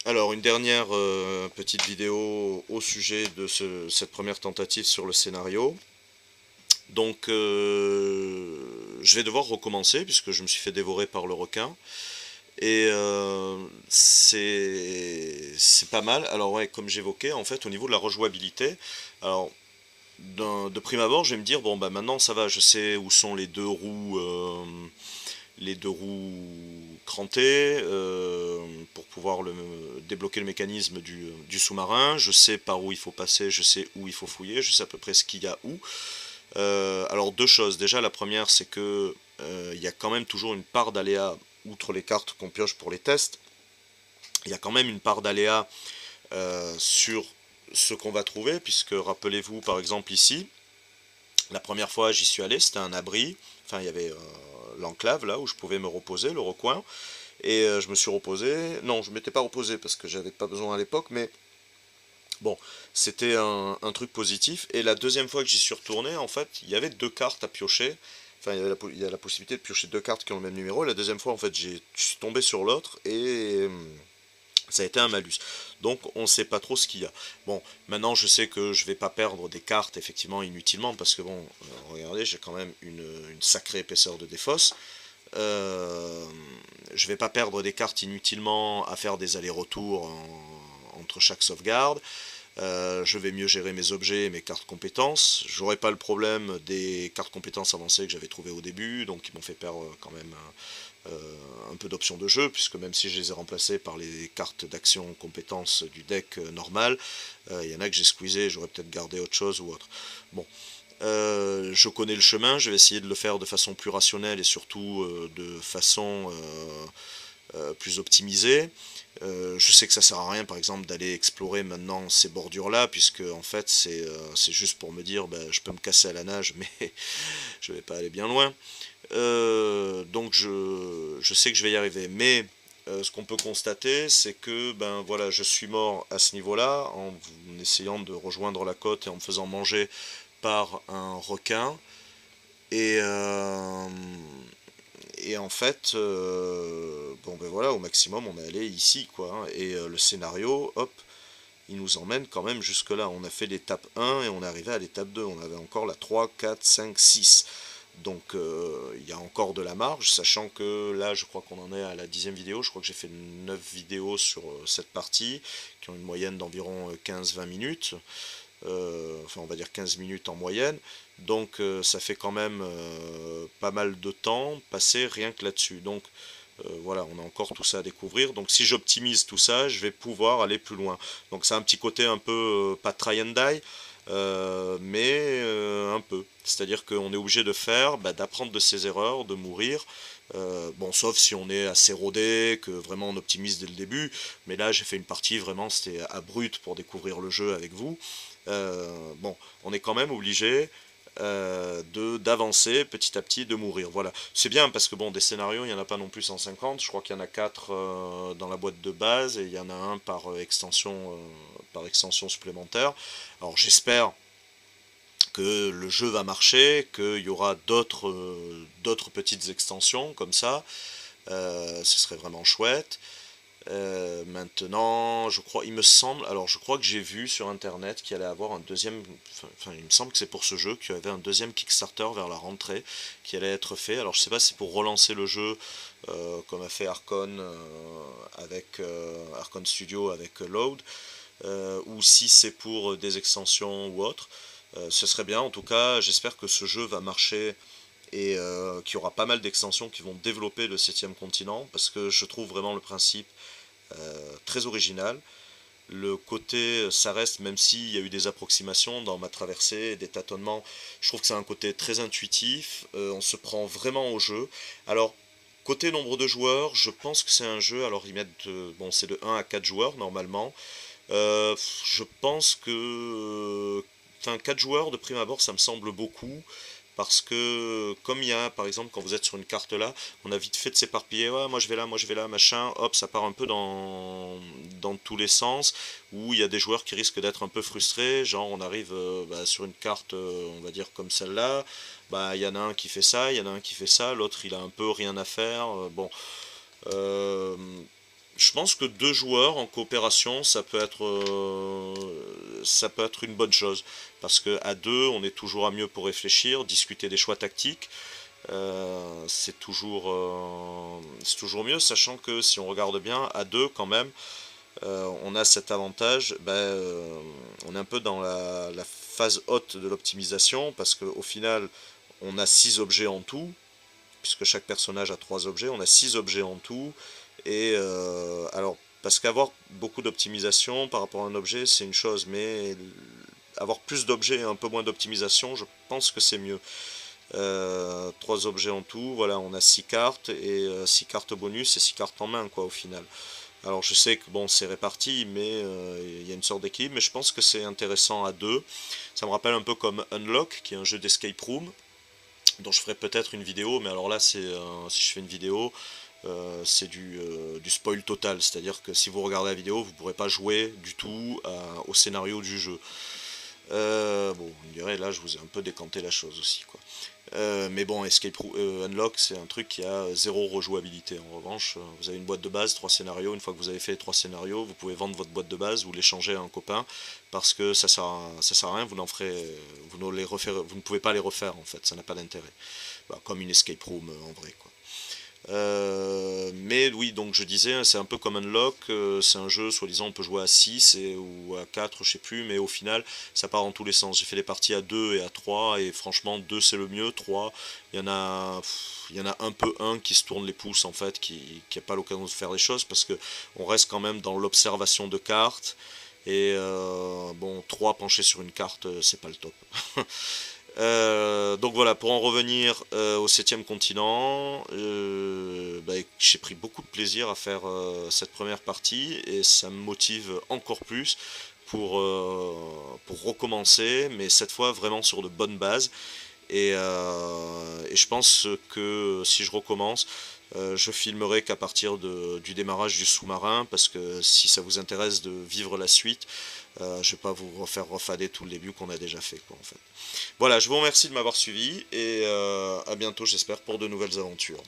Alors, une dernière petite vidéo au sujet de cette première tentative sur le scénario. Donc, je vais devoir recommencer puisque je me suis fait dévorer par le requin. Et c'est pas mal. Alors, ouais, comme j'évoquais, en fait, au niveau de la rejouabilité, alors, de prime abord, je vais me dire, bon, bah maintenant ça va, je sais où sont les deux roues crantées pour pouvoir débloquer le mécanisme du sous-marin. Je sais par où il faut passer, je sais où il faut fouiller, je sais à peu près ce qu'il y a où. Alors deux choses. Déjà la première c'est que il y a quand même toujours une part d'aléa, outre les cartes qu'on pioche pour les tests. Il y a quand même une part d'aléa sur ce qu'on va trouver, puisque rappelez-vous par exemple ici, la première fois j'y suis allé, c'était un abri, enfin il y avait l'enclave là où je pouvais me reposer, le recoin. Et je me suis reposé. Non, je m'étais pas reposé parce que j'avais pas besoin à l'époque, mais bon, c'était un truc positif. Et la deuxième fois que j'y suis retourné, en fait, il y avait deux cartes à piocher. Enfin, il y a la possibilité de piocher deux cartes qui ont le même numéro. La deuxième fois, en fait, je suis tombé sur l'autre et ça a été un malus. Donc, on ne sait pas trop ce qu'il y a. Bon, maintenant, je sais que je vais pas perdre des cartes, effectivement, inutilement, parce que bon, regardez, j'ai quand même une sacrée épaisseur de défausse. Euh, je vais pas perdre des cartes inutilement à faire des allers-retours entre chaque sauvegarde. Je vais mieux gérer mes objets et mes cartes compétences. J'aurai pas le problème des cartes compétences avancées que j'avais trouvées au début, donc qui m'ont fait perdre quand même un peu d'options de jeu, puisque même si je les ai remplacées par les cartes d'action compétences du deck normal, il y en a que j'ai squeezé, j'aurais peut-être gardé autre chose ou autre. Bon, je connais le chemin, je vais essayer de le faire de façon plus rationnelle et surtout de façon plus optimisée. Je sais que ça sert à rien par exemple d'aller explorer maintenant ces bordures là puisque en fait c'est juste pour me dire bah, je peux me casser à la nage mais je vais pas aller bien loin. Donc je sais que je vais y arriver mais ce qu'on peut constater c'est que ben voilà je suis mort à ce niveau là en essayant de rejoindre la côte et en me faisant manger par un requin. Et, euh, et en fait, bon ben voilà, au maximum on est allé ici quoi, hein. Et le scénario, hop, il nous emmène quand même jusque là. On a fait l'étape 1 et on est arrivé à l'étape 2. On avait encore la 3, 4, 5, 6. Donc il y a encore de la marge, sachant que là je crois qu'on en est à la 10e vidéo, je crois que j'ai fait 9 vidéos sur cette partie, qui ont une moyenne d'environ 15-20 minutes. Enfin on va dire 15 minutes en moyenne, donc ça fait quand même pas mal de temps passé rien que là-dessus. Donc voilà, on a encore tout ça à découvrir. Donc si j'optimise tout ça, je vais pouvoir aller plus loin. Donc c'est un petit côté un peu pas try and die, mais un peu. C'est-à-dire qu'on est obligé de faire, bah, d'apprendre de ses erreurs, de mourir. Bon, sauf si on est assez rodé, que vraiment on optimise dès le début. Mais là, j'ai fait une partie vraiment, c'était à brut pour découvrir le jeu avec vous. Bon, on est quand même obligé d'avancer petit à petit, de mourir. Voilà. C'est bien parce que bon, des scénarios, il n'y en a pas non plus 150. Je crois qu'il y en a 4 dans la boîte de base et il y en a un par extension supplémentaire. Alors j'espère que le jeu va marcher, qu'il y aura d'autres petites extensions comme ça. Ce serait vraiment chouette. Maintenant, je crois, il me semble, alors je crois que j'ai vu sur internet qu'il allait avoir un deuxième, enfin il me semble que c'est pour ce jeu qu'il y avait un deuxième Kickstarter vers la rentrée qui allait être fait. Alors je sais pas si c'est pour relancer le jeu comme a fait Archon avec Archon Studio avec Load, ou si c'est pour des extensions ou autre. Ce serait bien, en tout cas, j'espère que ce jeu va marcher et qu'il y aura pas mal d'extensions qui vont développer le septième continent parce que je trouve vraiment le principe très original. Le côté, ça reste, même s'il y a eu des approximations dans ma traversée, des tâtonnements, je trouve que c'est un côté très intuitif, on se prend vraiment au jeu. Alors, côté nombre de joueurs, je pense que c'est un jeu, alors ils mettent, bon c'est de 1 à 4 joueurs normalement. Euh, je pense que, enfin 4 joueurs de prime abord ça me semble beaucoup. Parce que comme il y a, par exemple, quand vous êtes sur une carte là, on a vite fait de s'éparpiller, ouais, moi je vais là, machin, hop, ça part un peu dans tous les sens, où il y a des joueurs qui risquent d'être un peu frustrés, genre on arrive bah, sur une carte, on va dire comme celle-là, bah il y en a un qui fait ça, il y en a un qui fait ça, l'autre il a un peu rien à faire, bon, euh, je pense que 2 joueurs en coopération, ça peut être une bonne chose. Parce que à deux, on est toujours à mieux pour réfléchir, discuter des choix tactiques. C'est toujours mieux, sachant que si on regarde bien, à deux quand même, on a cet avantage, on est un peu dans la phase haute de l'optimisation, parce qu'au final, on a 6 objets en tout, puisque chaque personnage a 3 objets, on a 6 objets en tout, et alors, parce qu'avoir beaucoup d'optimisation par rapport à un objet, c'est une chose, mais avoir plus d'objets et un peu moins d'optimisation, je pense que c'est mieux. 3 objets en tout, voilà, on a 6 cartes, et 6 cartes bonus et 6 cartes en main, quoi, au final. Alors je sais que bon, c'est réparti, mais il y a une sorte d'équilibre, mais je pense que c'est intéressant à deux. Ça me rappelle un peu comme Unlock, qui est un jeu d'escape room, dont je ferai peut-être une vidéo, mais alors là, si je fais une vidéo, c'est du spoil total, c'est-à-dire que si vous regardez la vidéo, vous ne pourrez pas jouer du tout au scénario du jeu. Bon, on dirait là, je vous ai un peu décanté la chose aussi, quoi. Mais bon, Unlock, c'est un truc qui a zéro rejouabilité. En revanche, vous avez une boîte de base, 3 scénarios. Une fois que vous avez fait les 3 scénarios, vous pouvez vendre votre boîte de base ou l'échanger à un copain parce que ça sert à rien. Vous ne pouvez pas les refaire en fait. Ça n'a pas d'intérêt. Bah, comme une escape room en vrai, quoi. Mais oui, donc je disais, c'est un peu comme Unlock, c'est un jeu, soi-disant, on peut jouer à 6 ou à 4, je sais plus, mais au final, ça part dans tous les sens. J'ai fait des parties à 2 et à 3, et franchement, 2 c'est le mieux, 3, il y en a un peu un qui se tourne les pouces, en fait, qui n'a pas l'occasion de faire les choses, parce que on reste quand même dans l'observation de cartes, et bon, 3 penchés sur une carte, c'est pas le top. Donc voilà, pour en revenir au septième continent, j'ai pris beaucoup de plaisir à faire cette première partie et ça me motive encore plus pour recommencer, mais cette fois vraiment sur de bonnes bases. Et je pense que si je recommence, je filmerai qu'à partir du démarrage du sous-marin, parce que si ça vous intéresse de vivre la suite, je vais pas vous refaire refader tout le début qu'on a déjà fait, quoi, en fait. Voilà, je vous remercie de m'avoir suivi et à bientôt, j'espère, pour de nouvelles aventures.